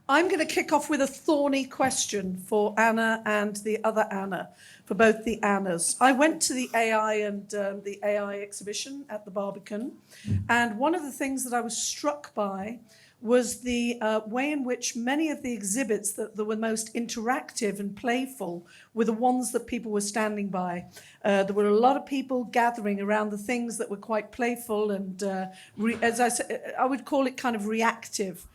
I'm going to kick off with a thorny question for Anna and the other Anna, for both the Annas. I went to the AI and the AI exhibition at the Barbican, and one of the things that I was struck by was the way in which many of the exhibits that were most interactive and playful were the ones that people were standing by. There were a lot of people gathering around the things that were quite playful and, as I said, I would call it kind of reactive.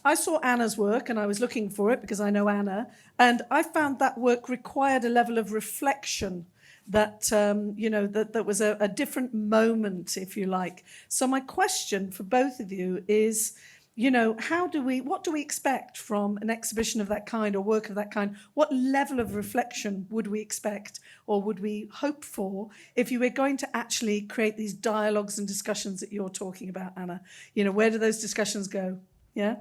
I saw Anna's work and I was looking for it because I know Anna, and I found that work required a level of reflection that, that was a different moment, if you like. So my question for both of you is, what do we expect from an exhibition of that kind or work of that kind? What level of reflection would we expect or would we hope for if you were going to actually create these dialogues and discussions that you're talking about, Anna? Where do those discussions go? Yeah?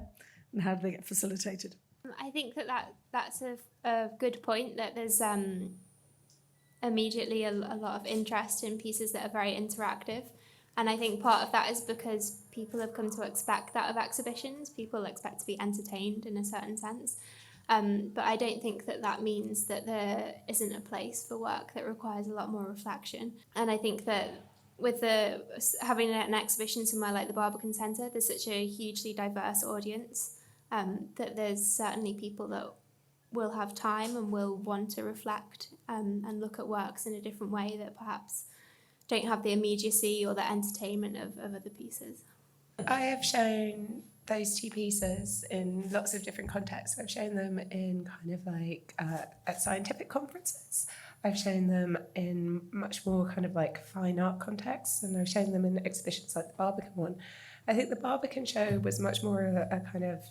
And how do they get facilitated? I think that's a good point, that there's immediately a lot of interest in pieces that are very interactive. And I think part of that is because people have come to expect that of exhibitions. People expect to be entertained in a certain sense. But I don't think that means that there isn't a place for work that requires a lot more reflection. And I think that with having an exhibition somewhere like the Barbican Centre, there's such a hugely diverse audience that there's certainly people that will have time and will want to reflect and look at works in a different way that perhaps don't have the immediacy or the entertainment of other pieces. I have shown those two pieces in lots of different contexts. I've shown them in kind of like at scientific conferences. I've shown them in much more kind of like fine art contexts, and I've shown them in exhibitions like the Barbican one. I think the Barbican show was much more a kind of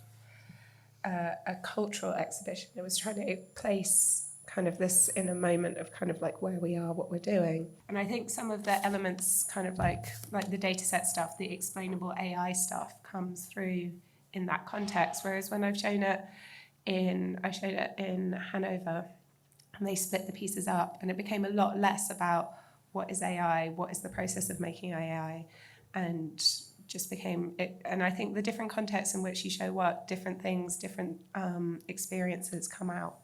a cultural exhibition. It was trying to place kind of this in a moment of kind of like where we are, what we're doing. And I think some of the elements kind of like the data set stuff, the explainable AI stuff comes through in that context. Whereas when I showed it in Hanover, and they split the pieces up, and it became a lot less about what is AI, what is the process of making AI, and just became it. And I think the different contexts in which you show work, different things, different experiences come out.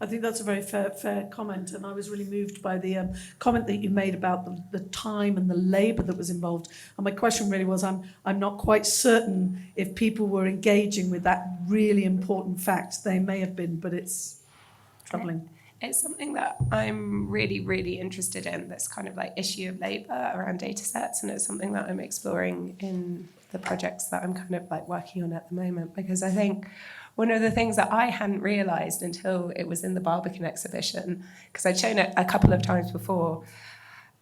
I think that's a very fair comment, and I was really moved by the comment that you made about the time and the labour that was involved. And my question really was, I'm not quite certain if people were engaging with that really important fact. They may have been, but it's troubling. It's something that I'm really, really interested in, this kind of like issue of labour around data sets, and it's something that I'm exploring in the projects that I'm kind of like working on at the moment, because I think one of the things that I hadn't realised until it was in the Barbican exhibition, because I'd shown it a couple of times before,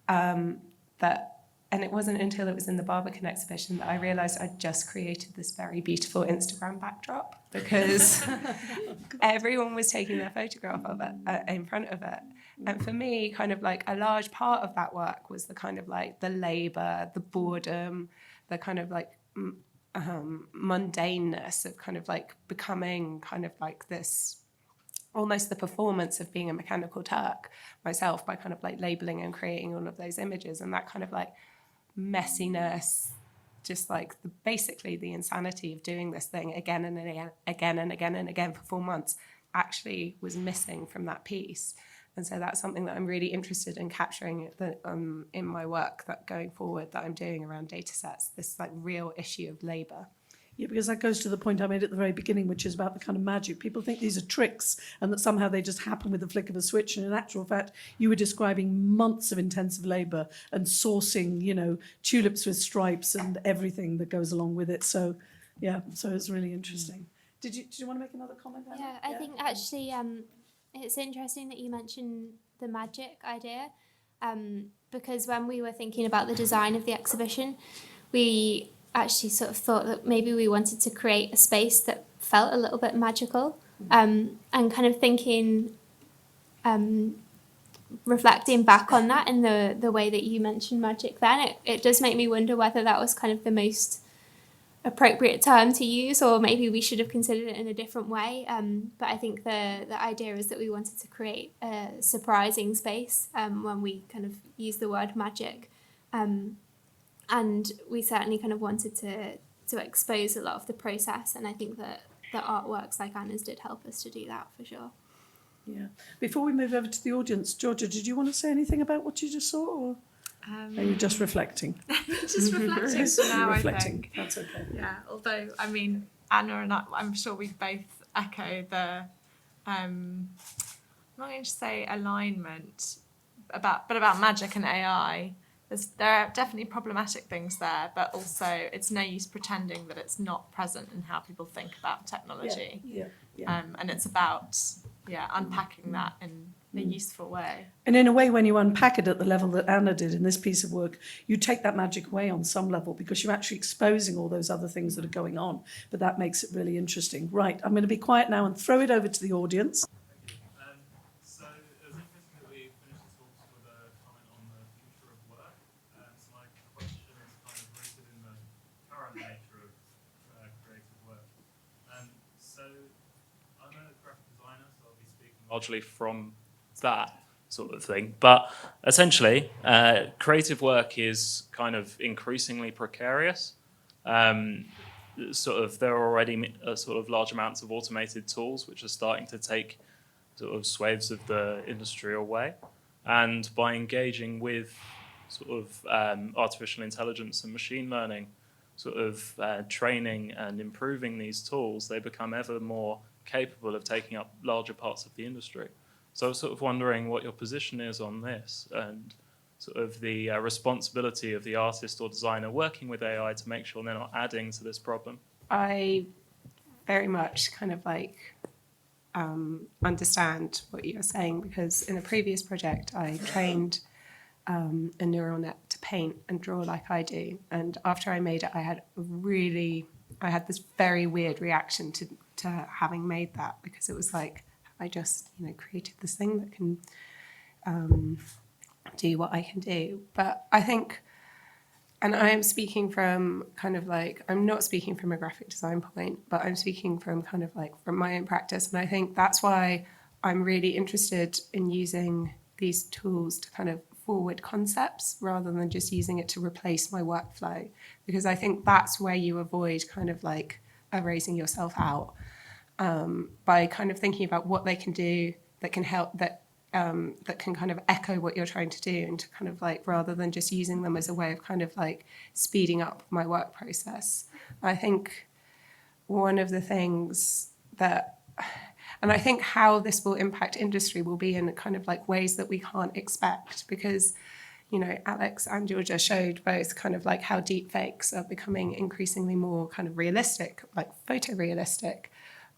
and it wasn't until it was in the Barbican exhibition that I realised I'd just created this very beautiful Instagram backdrop, because everyone was taking their photograph of it in front of it. And for me, kind of like a large part of that work was the kind of like the labour, the boredom, the kind of like mundaneness of kind of like becoming kind of like this, almost the performance of being a mechanical Turk myself, by kind of like labelling and creating all of those images, and that kind of like messiness, just like basically the insanity of doing this thing again and again for 4 months actually was missing from that piece. And so that's something that I'm really interested in capturing in my work that going forward that I'm doing around data sets, this like real issue of labour. Yeah, because that goes to the point I made at the very beginning, which is about the kind of magic. People think these are tricks and that somehow they just happen with the flick of a switch. And in actual fact, you were describing months of intensive labour and sourcing, tulips with stripes and everything that goes along with it. So, yeah, so it's really interesting. Did you want to make another comment, Anna? Yeah, I think actually it's interesting that you mentioned the magic idea, because when we were thinking about the design of the exhibition, we actually sort of thought that maybe we wanted to create a space that felt a little bit magical, and kind of thinking, reflecting back on that in the way that you mentioned magic then, it does make me wonder whether that was kind of the most appropriate term to use, or maybe we should have considered it in a different way. But I think the idea is that we wanted to create a surprising space when we kind of use the word magic. And we certainly kind of wanted to expose a lot of the process. And I think that the artworks like Anna's did help us to do that for sure. Yeah. Before we move over to the audience, Georgia, did you want to say anything about what you just saw, or are you just reflecting? Just reflecting for now, I Reflecting. think. That's okay. Yeah, although, I mean, Anna and I'm sure we both echo the, I'm not going to say alignment, about magic and AI. There are definitely problematic things there, but also it's no use pretending that it's not present in how people think about technology. Yeah. And it's about, unpacking that in a useful way. And in a way, when you unpack it at the level that Anna did in this piece of work, you take that magic away on some level because you're actually exposing all those other things that are going on. But that makes it really interesting. Right, I'm going to be quiet now and throw it over to the audience. So it was interesting that we finished the talks with a comment on the future of work. So my question is kind of rooted in the current nature of creative work. So I'm a graphic designer, so I'll be speaking largely from that sort of thing. But essentially, creative work is kind of increasingly precarious. There are already sort of large amounts of automated tools which are starting to take sort of swathes of the industry away. And by engaging with sort of artificial intelligence and machine learning, sort of training and improving these tools, they become ever more capable of taking up larger parts of the industry. So I was sort of wondering what your position is on this and sort of the responsibility of the artist or designer working with AI to make sure they're not adding to this problem. I very much kind of like understand what you're saying, because in a previous project I trained a neural net to paint and draw like I do, and after I made it I had this very weird reaction to having made that, because it was like I just created this thing that can do what I can do. But I think, and I am speaking from kind of like, I'm not speaking from a graphic design point, but I'm speaking from kind of like from my own practice. And I think that's why I'm really interested in using these tools to kind of forward concepts rather than just using it to replace my workflow, because I think that's where you avoid kind of like erasing yourself out by kind of thinking about what they can do that can help, that can kind of echo what you're trying to do, and to kind of like, rather than just using them as a way of kind of like speeding up my work process. I think one of the things that, and I think how this will impact industry will be in kind of like ways that we can't expect, because Alex and Georgia showed both kind of like how deep fakes are becoming increasingly more kind of realistic, like photorealistic.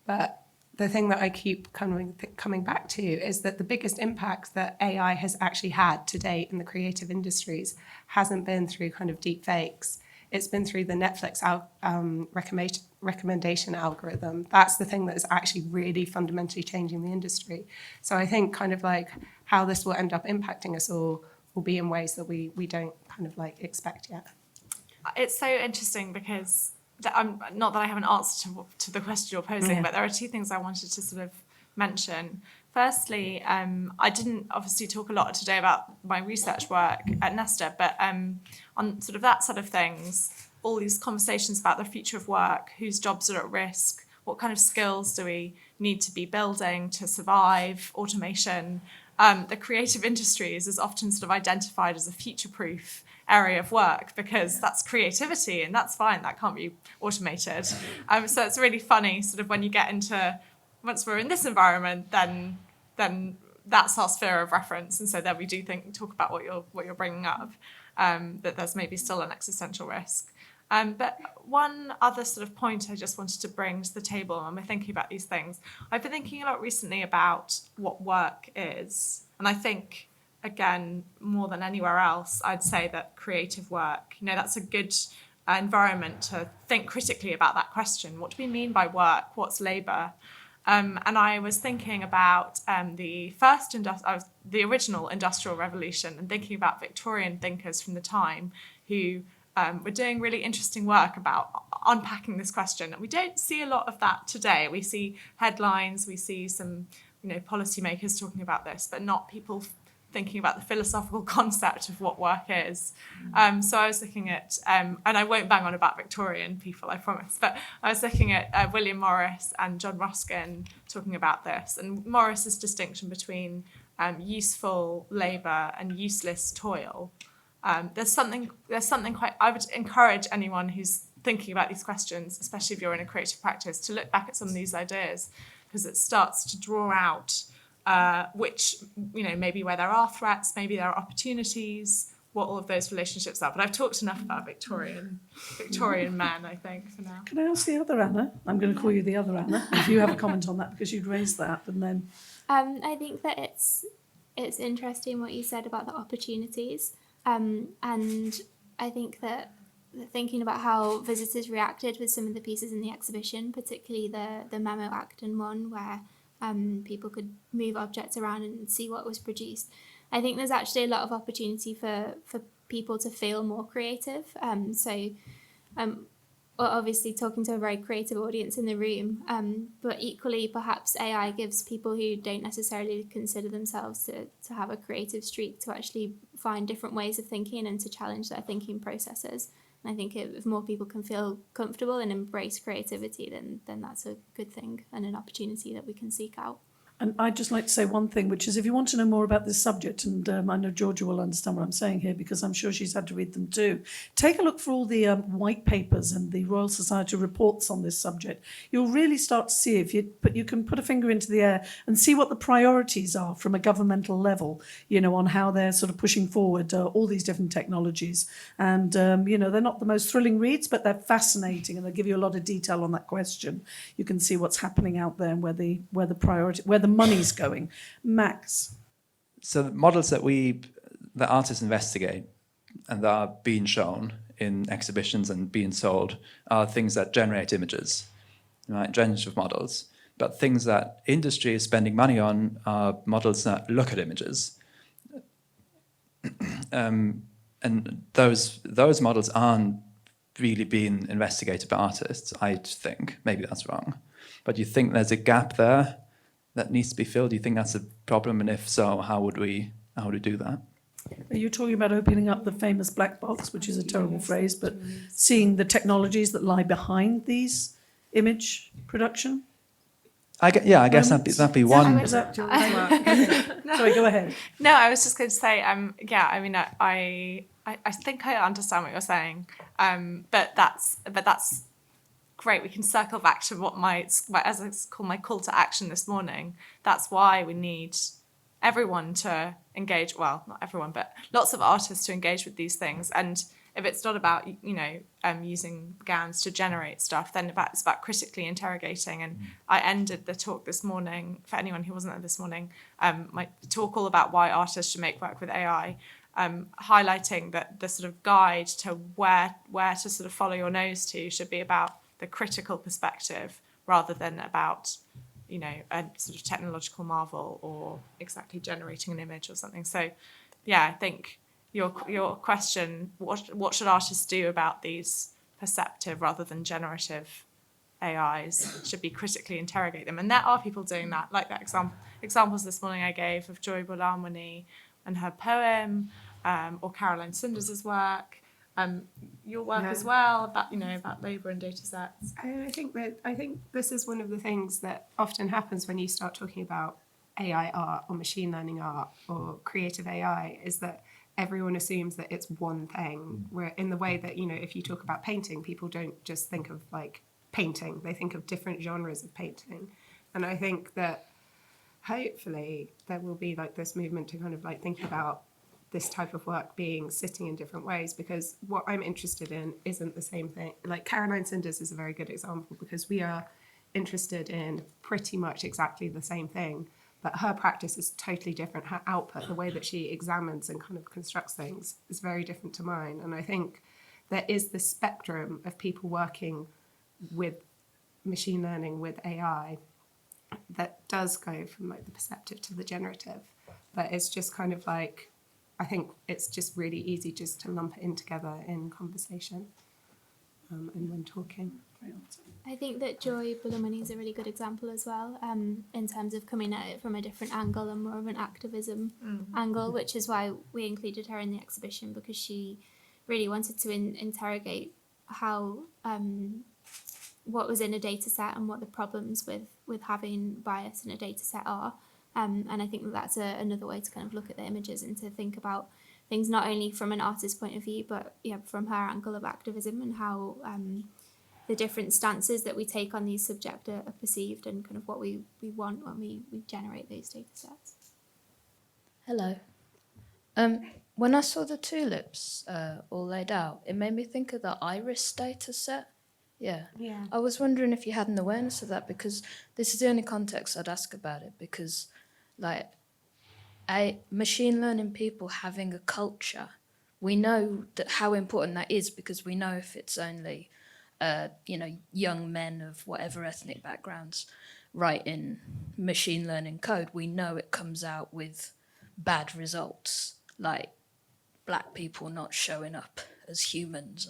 But the thing that I keep coming back to is that the biggest impact that AI has actually had to date in the creative industries hasn't been through kind of deep fakes. It's been through the Netflix recommendation algorithm. That's the thing that is actually really fundamentally changing the industry. So I think kind of like how this will end up impacting us all will be in ways that we don't kind of like expect yet. It's so interesting because not that I have an answer to the question you're posing, but there are two things I wanted to sort of mention. Firstly, I didn't obviously talk a lot today about my research work at Nesta, but on sort of that side of things, all these conversations about the future of work, whose jobs are at risk, what kind of skills do we need to be building to survive, automation. The creative industries is often sort of identified as a future-proof area of work because that's creativity and that's fine, that can't be automated. So it's really funny sort of when you get into, once we're in this environment, then that's our sphere of reference, and so then we do talk about what you're bringing up, that there's maybe still an existential risk. But one other sort of point I just wanted to bring to the table when we're thinking about these things, I've been thinking a lot recently about what work is, and I think, again, more than anywhere else, I'd say that creative work, that's a good environment to think critically about that question. What do we mean by work? What's labour? And I was thinking about the original Industrial Revolution, and thinking about Victorian thinkers from the time who were doing really interesting work about unpacking this question. And we don't see a lot of that today. We see headlines, we see some policymakers talking about this, but not people thinking about the philosophical concept of what work is. So I was looking at, and I won't bang on about Victorian people, I promise, but I was looking at William Morris and John Ruskin talking about this, and Morris's distinction between useful labour and useless toil. There's something quite, I would encourage anyone who's thinking about these questions, especially if you're in a creative practice, to look back at some of these ideas, because it starts to draw out which, maybe where there are threats, maybe there are opportunities, what all of those relationships are. But I've talked enough about Victorian men, I think, for now. Can I ask the other Anna? I'm going to call you the other Anna, if you have a comment on that, because you'd raised that, and then... I think that it's interesting what you said about the opportunities, and I think that thinking about how visitors reacted with some of the pieces in the exhibition, particularly the Memo Acton one, where people could move objects around and see what was produced. I think there's actually a lot of opportunity for people to feel more creative. Obviously talking to a very creative audience in the room, but equally perhaps AI gives people who don't necessarily consider themselves to have a creative streak to actually find different ways of thinking and to challenge their thinking processes. And I think if more people can feel comfortable and embrace creativity, then that's a good thing and an opportunity that we can seek out. And I'd just like to say one thing, which is if you want to know more about this subject, and I know Georgia will understand what I'm saying here because I'm sure she's had to read them too, take a look for all the white papers and the Royal Society reports on this subject. You'll really start to see you can put a finger into the air and see what the priorities are from a governmental level, on how they're sort of pushing forward all these different technologies. And, they're not the most thrilling reads, but they're fascinating and they give you a lot of detail on that question. You can see what's happening out there and where the money's going. Max. So the models that artists investigate and that are being shown in exhibitions and being sold are things that generate images, right? Generative models. But things that industry is spending money on are models that look at images. And those models aren't really being investigated by artists, I think. Maybe that's wrong. But you think there's a gap there that needs to be filled? Do you think that's a problem? And if so, how would we do that? Are you talking about opening up the famous black box, which is a terrible phrase, but seeing the technologies that lie behind these image production? I guess that'd be one. Is that Sorry, go ahead. No, I was just going to say, I think I understand what you're saying, but that's great. We can circle back to what as I call my call to action this morning. That's why we need everyone to engage. Well, not everyone, but lots of artists to engage with these things. And if it's not about using GANs to generate stuff, then it's about critically interrogating. And I ended the talk this morning, for anyone who wasn't there this morning, my talk all about why artists should make work with AI, highlighting that the sort of guide to where to sort of follow your nose to should be about the critical perspective rather than about a sort of technological marvel or exactly generating an image or something. So yeah, I think your question, what should artists do about these perceptive rather than generative AIs, should be critically interrogate them. And there are people doing that, like that examples this morning I gave of Joy Bolamwini and her poem, or Caroline Sinders' work, your work as well about labour and data sets. I think this is one of the things that often happens when you start talking about AI art or machine learning art or creative AI, is that everyone assumes that it's one thing. Where in the way that, if you talk about painting, people don't just think of like painting, they think of different genres of painting. And I think that hopefully there will be like this movement to kind of like think about this type of work sitting in different ways, because what I'm interested in isn't the same thing. Like Caroline Sinders is a very good example, because we are interested in pretty much exactly the same thing, but her practice is totally different. Her output, the way that she examines and kind of constructs things, is very different to mine. And I think there is this spectrum of people working with machine learning, with AI, that does go from like the perceptive to the generative. But it's just kind of like, I think it's just really easy just to lump it in together in conversation. and when talking. I think that Joy Bulamani is a really good example as well, in terms of coming at it from a different angle and more of an activism angle, which is why we included her in the exhibition, because she really wanted to interrogate how what was in a data set and what the problems with having bias in a data set are. And I think that that's another way to kind of look at the images and to think about things not only from an artist's point of view, but from her angle of activism and how the different stances that we take on these subjects are perceived and kind of what we want when we generate those data sets. Hello. When I saw the tulips all laid out, it made me think of the iris data set. Yeah. I was wondering if you had an awareness of that, because this is the only context I'd ask about it, because like machine learning people having a culture, we know that how important that is, because we know if it's only young men of whatever ethnic backgrounds writing machine learning code, we know it comes out with bad results, like black people not showing up as humans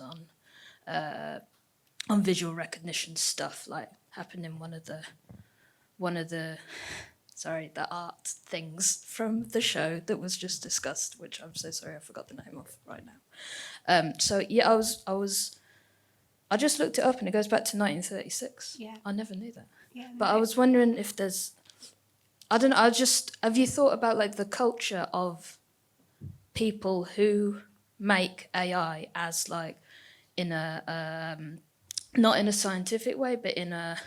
on visual recognition stuff, like happened in one of the the art things from the show that was just discussed, which I'm so sorry I forgot the name of right now. I just looked it up and it goes back to 1936. Yeah. I never knew that. Yeah, But I was wondering if there's, I don't know, have you thought about like the culture of people who make AI as like in a, not in a scientific way, but in a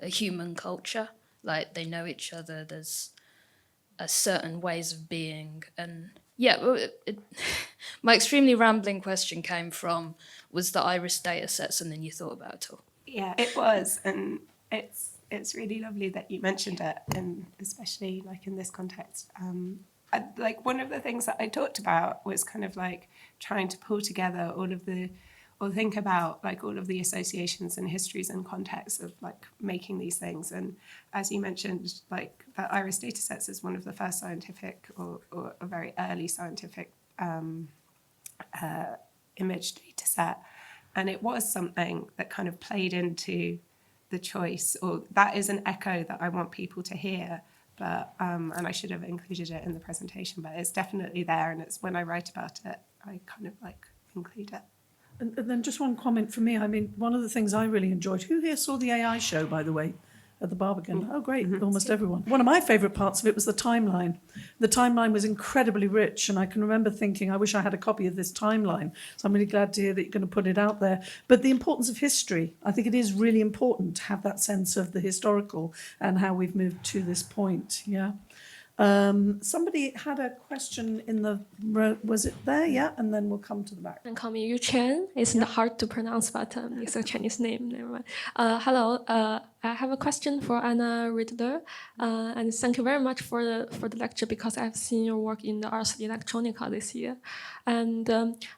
human culture? Like they know each other, there's a certain ways of being, and my extremely rambling question came from, was the iris data set something you thought about at all? Yeah, it was, and it's really lovely that you mentioned it, and especially like in this context. Like one of the things that I talked about was kind of like trying to pull together or think about like all of the associations and histories and contexts of like making these things. And as you mentioned, like the iris data sets is one of the first scientific or a very early scientific image data set. And it was something that kind of played into the choice, or that is an echo that I want people to hear. But and I should have included it in the presentation, but it's definitely there. And it's when I write about it, I kind of like include it. And then just one comment from me. I mean, one of the things I really enjoyed, who here saw the AI show, by the way, at the Barbican? Oh, great, almost everyone. One of my favourite parts of it was the timeline. The timeline was incredibly rich, and I can remember thinking, I wish I had a copy of this timeline. So I'm really glad to hear that you're going to put it out there. But the importance of history, I think it is really important to have that sense of the historical and how we've moved to this point, yeah. Somebody had a question in the, was it there? Yeah, and then we'll come to the back. And call me Yu Chen. It's not hard to pronounce, but it's a Chinese name. Never mind. Hello. I have a question for Anna Riedler, and thank you very much for the lecture, because I've seen your work in the Ars Electronica this year, and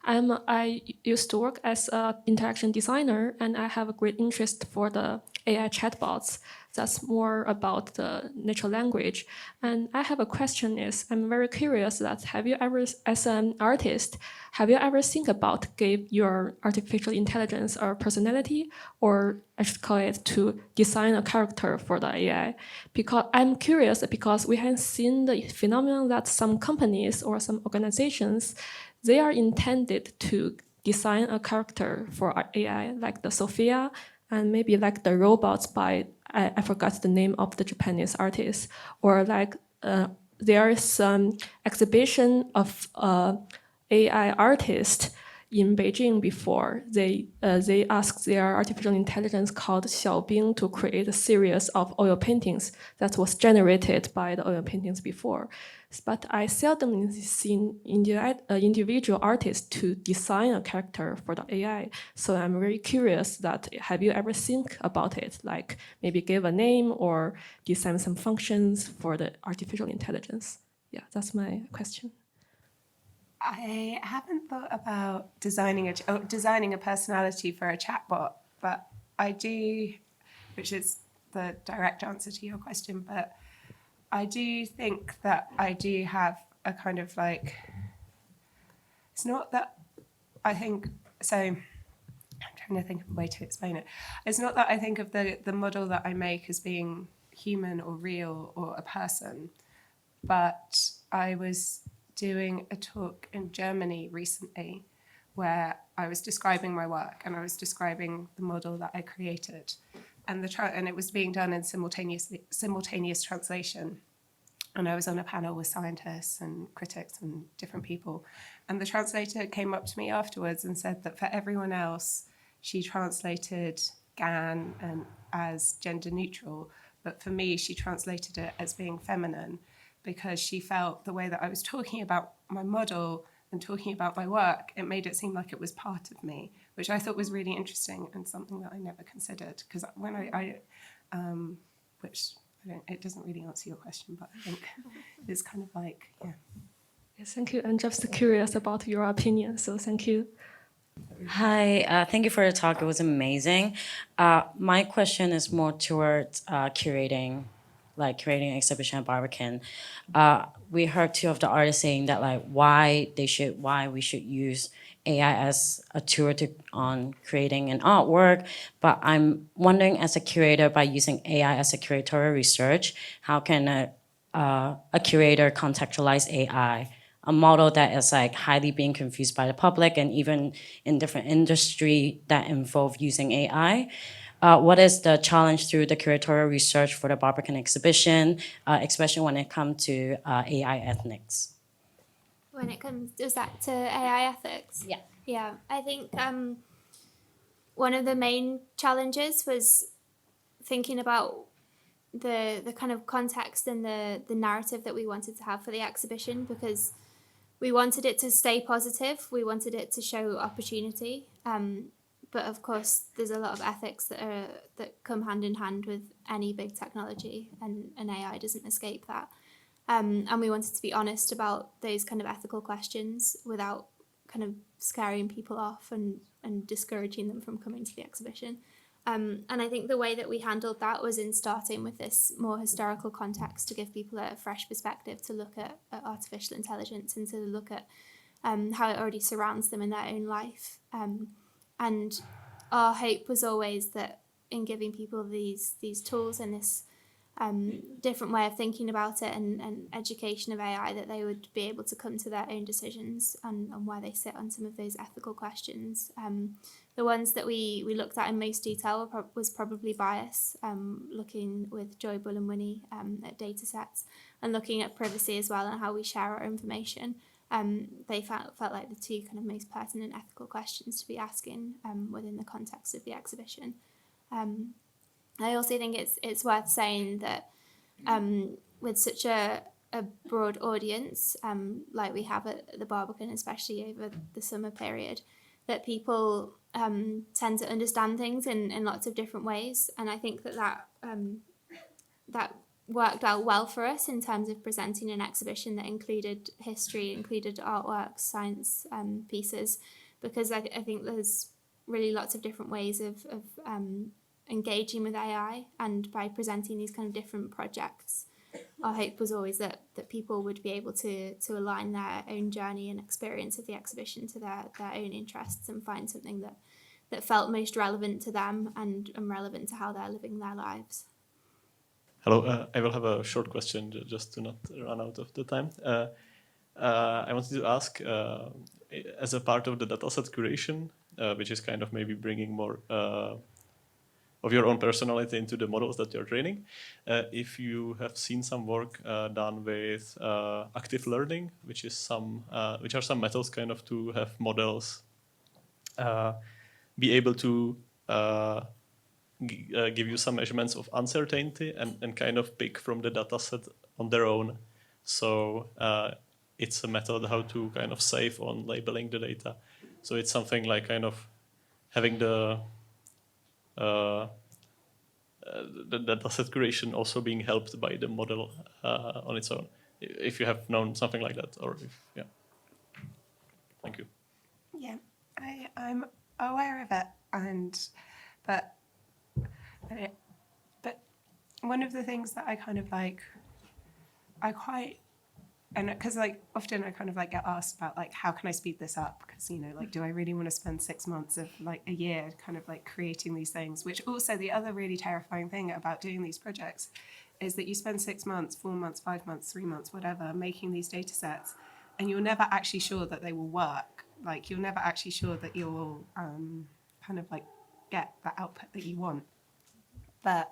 I used to work as an interaction designer, and I have a great interest for the AI chatbots. That's more about the natural language. And I have a question I'm very curious that have you ever, as an artist, have you ever think about give your artificial intelligence a personality, or I should call it to design a character for the AI? Because I'm curious because we have seen the phenomenon that some companies or some organizations, they are intended to design a character for AI, like the Sophia, and maybe like the robots by, I forgot the name of the Japanese artist, or like there is some exhibition of AI artist in Beijing before. They asked their artificial intelligence called Xiaobing to create a series of oil paintings that was generated by the oil paintings before. But I seldom seen individual artists to design a character for the AI. So I'm very curious that have you ever think about it, like maybe give a name or design some functions for the artificial intelligence? Yeah, that's my question. I haven't thought about designing a personality for a chatbot, but I do, which is the direct answer to your question, but I do think that I do have a kind of like, it's not that I think, so trying to think of a way to explain it. It's not that I think of the model that I make as being human or real or a person, but I was doing a talk in Germany recently where I was describing my work and I was describing the model that I created, and and it was being done in simultaneous translation. And I was on a panel with scientists and critics and different people. And the translator came up to me afterwards and said that for everyone else, she translated GAN and as gender neutral. But for me, she translated it as being feminine because she felt the way that I was talking about my model and talking about my work, it made it seem like it was part of me, which I thought was really interesting and something that I never considered. Because when it doesn't really answer your question, but I think it's kind of like, yeah. Yes, thank you. I'm just curious about your opinion, so thank you. Hi, thank you for your talk. It was amazing. My question is more towards curating exhibition at Barbican. We heard two of the artists saying that why we should use AI as a tool on creating an artwork. But I'm wondering, as a curator, by using AI as a curatorial research, how can a curator contextualize AI? A model that is highly being confused by the public, and even in different industry that involve using AI. What is the challenge through the curatorial research for the Barbican exhibition, especially when it comes to AI ethics? When it comes, is that to AI ethics? Yeah. Yeah, I think one of the main challenges was thinking about the kind of context and the narrative that we wanted to have for the exhibition, because we wanted it to stay positive. We wanted it to show opportunity. But of course, there's a lot of ethics that come hand in hand with any big technology, and AI doesn't escape that. And we wanted to be honest about those kind of ethical questions without kind of scaring people off and discouraging them from coming to the exhibition. And I think the way that we handled that was in starting with this more historical context to give people a fresh perspective to look at artificial intelligence and to look at how it already surrounds them in their own life. And our hope was always that in giving people these tools and this different way of thinking about it and education of AI, that they would be able to come to their own decisions on where they sit on some of those ethical questions. The ones that we looked at in most detail was probably bias, looking with Joy Bull and Winnie at data sets, and looking at privacy as well and how we share our information. They felt like the two kind of most pertinent ethical questions to be asking within the context of the exhibition. I also think it's worth saying that with such a broad audience, like we have at the Barbican, especially over the summer period, that people tend to understand things in lots of different ways. And I think that worked out well for us in terms of presenting an exhibition that included history, included artworks, science pieces, because I think there's really lots of different ways of engaging with AI, and by presenting these kind of different projects, our hope was always that people would be able to align their own journey and experience of the exhibition to their own interests and find something that felt most relevant to them and relevant to how they're living their lives. Hello, I will have a short question just to not run out of the time. I wanted to ask, as a part of the dataset curation, which is kind of maybe bringing more of your own personality into the models that you're training, if you have seen some work done with active learning, which are some methods kind of to have models be able to give you some measurements of uncertainty and kind of pick from the data set on their own. So it's a method how to kind of save on labeling the data. So it's something like kind of having the data set creation also being helped by the model on its own. If you have known something like that, or if, yeah. Thank you. Yeah, I'm aware of it, but one of the things that I kind of like, I quite and because like often I kind of like get asked about like how can I speed this up, because like do I really want to spend 6 months of like a year kind of like creating these things, which also the other really terrifying thing about doing these projects is that you spend 6 months, 4 months, 5 months, 3 months, whatever, making these data sets, and you're never actually sure that they will work. Like you're never actually sure that you'll kind of like get the output that you want. But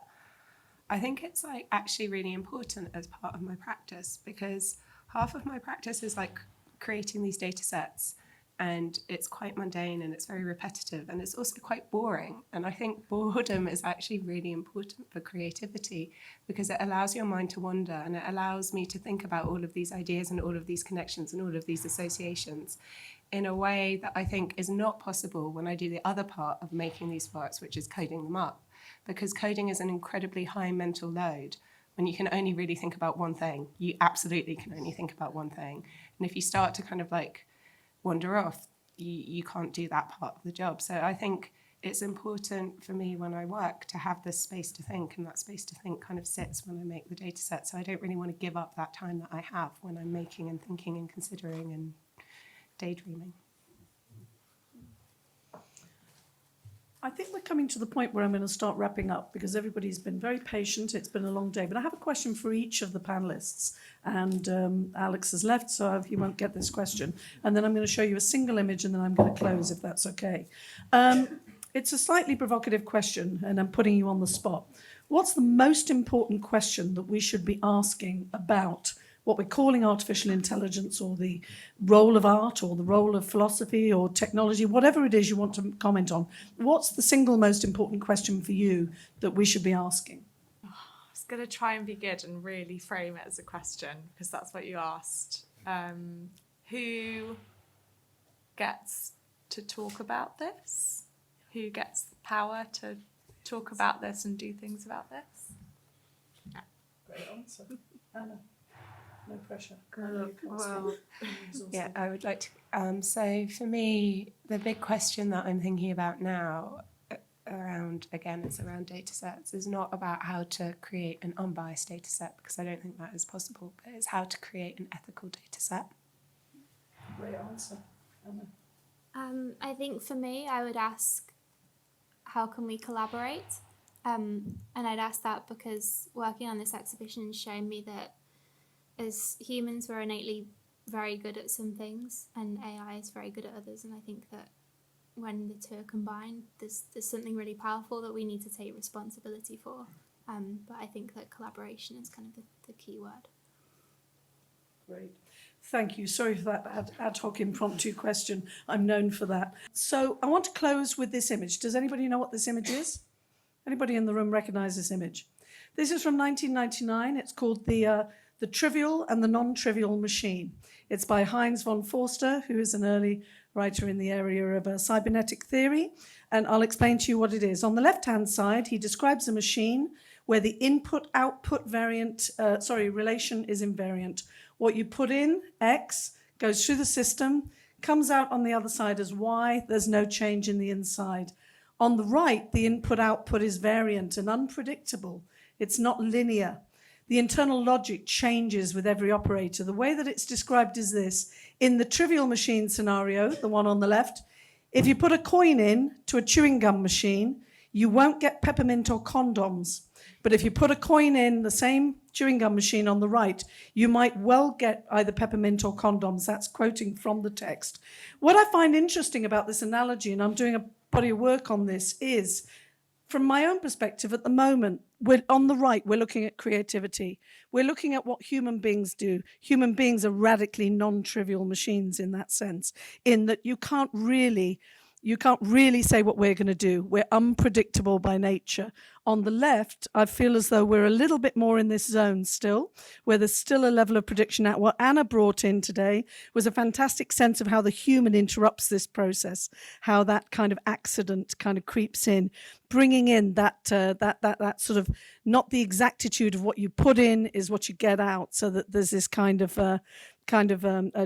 I think it's like actually really important as part of my practice, because half of my practice is like creating these data sets, and it's quite mundane and it's very repetitive and it's also quite boring. And I think boredom is actually really important for creativity, because it allows your mind to wander, and it allows me to think about all of these ideas and all of these connections and all of these associations in a way that I think is not possible when I do the other part of making these works, which is coding them up. Because coding is an incredibly high mental load when you can only really think about one thing. You absolutely can only think about one thing. And if you start to kind of like wander off, you can't do that part of the job. So I think it's important for me when I work to have this space to think, and that space to think kind of sits when I make the data set. So I don't really want to give up that time that I have when I'm making and thinking and considering and daydreaming. I think we're coming to the point where I'm going to start wrapping up, because everybody's been very patient. It's been a long day. But I have a question for each of the panellists. And Alex has left, so he won't get this question. And then I'm going to show you a single image, and then I'm going to close, if that's okay. It's a slightly provocative question, and I'm putting you on the spot. What's the most important question that we should be asking about what we're calling artificial intelligence, or the role of art, or the role of philosophy or technology, whatever it is you want to comment on? What's the single most important question for you that we should be asking? I was going to try and be good and really frame it as a question, because that's what you asked. Who gets to talk about this? Who gets the power to talk about this and do things about this? Yeah. Great answer. Anna, no pressure. Yeah, I would like to. So for me, the big question that I'm thinking about now around data sets is not about how to create an unbiased data set, because I don't think that is possible, but it's how to create an ethical data set. Great answer. Anna. I think for me, I would ask, how can we collaborate? And I'd ask that because working on this exhibition has shown me that as humans, we're innately very good at some things, and AI is very good at others. And I think that when the two are combined, there's something really powerful that we need to take responsibility for. But I think that collaboration is kind of the key word. Great. Thank you. Sorry for that ad hoc impromptu question. I'm known for that. So I want to close with this image. Does anybody know what this image is? Anybody in the room recognize this image? This is from 1999. It's called The Trivial and the Non-Trivial Machine. It's by Heinz von Forster, who is an early writer in the area of cybernetic theory. And I'll explain to you what it is. On the left-hand side, he describes a machine where the input-output relation is invariant. What you put in, X, goes through the system, comes out on the other side as Y. There's no change in the inside. On the right, the input-output is variant and unpredictable. It's not linear. The internal logic changes with every operator. The way that it's described is this. In the trivial machine scenario, the one on the left, if you put a coin in to a chewing gum machine, you won't get peppermint or condoms. But if you put a coin in the same chewing gum machine on the right, you might well get either peppermint or condoms. That's quoting from the text. What I find interesting about this analogy, and I'm doing a body of work on this, is from my own perspective at the moment, we're on the right, we're looking at creativity. We're looking at what human beings do. Human beings are radically non-trivial machines in that sense, in that you can't really say what we're going to do. We're unpredictable by nature. On the left, I feel as though we're a little bit more in this zone still, where there's still a level of prediction. What Anna brought in today was a fantastic sense of how the human interrupts this process, how that kind of accident kind of creeps in, bringing in that sort of, not the exactitude of what you put in is what you get out, so that there's this kind of a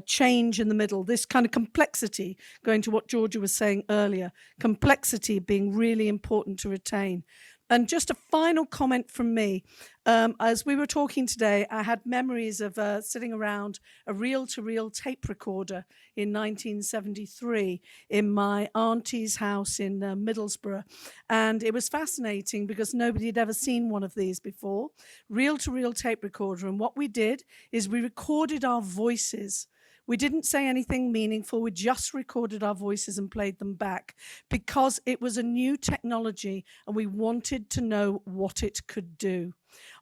change in the middle, this kind of complexity, going to what Georgia was saying earlier, complexity being really important to retain. And just a final comment from me. As we were talking today, I had memories of sitting around a reel-to-reel tape recorder in 1973 in my auntie's house in Middlesbrough. And it was fascinating because nobody had ever seen one of these before. Reel-to-reel tape recorder. And what we did is we recorded our voices. We didn't say anything meaningful. We just recorded our voices and played them back because it was a new technology and we wanted to know what it could do.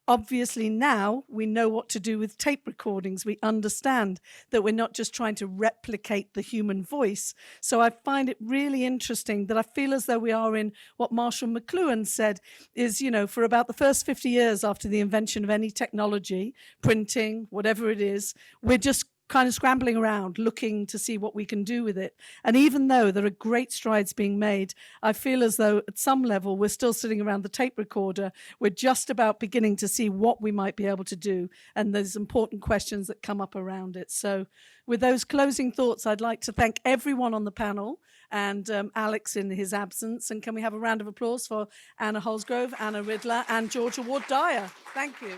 Obviously, now we know what to do with tape recordings. We understand that we're not just trying to replicate the human voice. So I find it really interesting that I feel as though we are in what Marshall McLuhan said is, for about the first 50 years after the invention of any technology, printing, whatever it is, we're just kind of scrambling around looking to see what we can do with it. And even though there are great strides being made, I feel as though at some level we're still sitting around the tape recorder. We're just about beginning to see what we might be able to do. And there's important questions that come up around it. So with those closing thoughts, I'd like to thank everyone on the panel and Alex in his absence. And can we have a round of applause for Anna Holsgrove, Anna Ridler, and Georgia Ward-Dyer? Thank you.